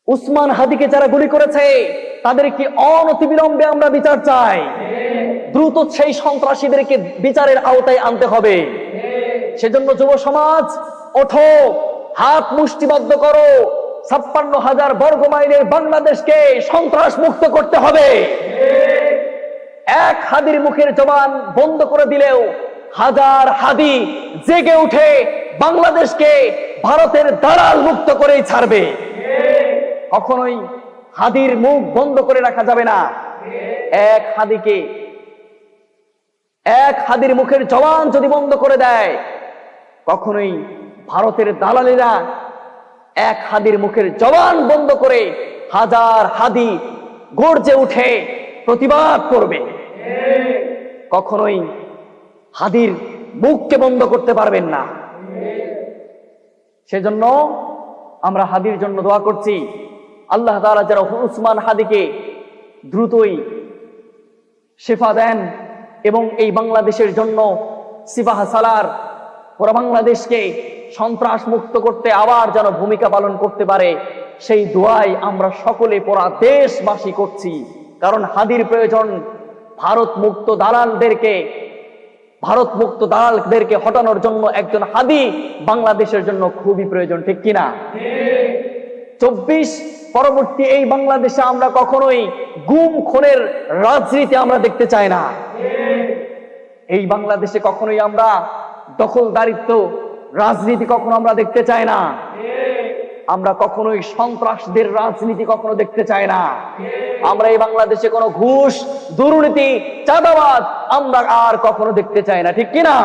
উসমান হাদিকে যারা গুলি করেছে তাদের কি অনতিবিলম্বে আমরা বিচার চাই। দ্রুত সেই সন্ত্রাসীদেরকে বিচারের আওতায় আনতে হবে। সেজন্য যুব সমাজ ওঠো, হাত মুষ্টিবদ্ধ করো। 56,000 বর্গ মাইলের বাংলাদেশকে সন্ত্রাস মুক্ত করতে হবে। এক হাদির মুখের জবান বন্ধ করে দিলেও হাজার হাদি জেগে উঠে বাংলাদেশকে ভারতের দালাল মুক্ত করেই ছাড়বে। কখনোই হাদির মুখ বন্ধ করে রাখা যাবে না। এক হাদির মুখের জবান যদি বন্ধ করে দেয়, কখনোই ভারতের দালালেরা এক হাদির মুখের জবান বন্ধ করে হাজার হাদি গর্জে উঠে প্রতিবাদ করবে। কখনোই হাদির মুখকে বন্ধ করতে পারবেন না। সেজন্য আমরা হাদির জন্য দোয়া করছি। আল্লাহ তাআলা যারা উসমান হাদিকে দ্রুতই শিফা দেন এবং এই বাংলাদেশের জন্য সিপাহ সালার পুরো বাংলাদেশকে সন্ত্রাস মুক্ত করতে আবার যেন ভূমিকা পালন করতে পারে, সেই দোয়াই আমরা সকলে পুরা দেশবাসী করছি। কারণ হাদির প্রয়োজন। ভারত মুক্ত দালালদেরকে হটানোর জন্য একজন হাদি বাংলাদেশের জন্য খুবই প্রয়োজন, ঠিক কিনা? 24 পরবর্তী এই বাংলাদেশে আমরা কখনোই গুম খুনের রাজনীতি আমরা দেখতে চাই না। এই বাংলাদেশে কখনোই আমরা দখলদারিত্ব রাজনীতি কখনো আমরা দেখতে চাই না। আমরা কখনোই সন্ত্রাসদের রাজনীতি কখনো দেখতে চাই না। আমরা এই বাংলাদেশে কোনো ঘুষ, দুর্নীতি, চাঁদাবাজ আমরা আর কখনো দেখতে চাই না, ঠিক কিনা?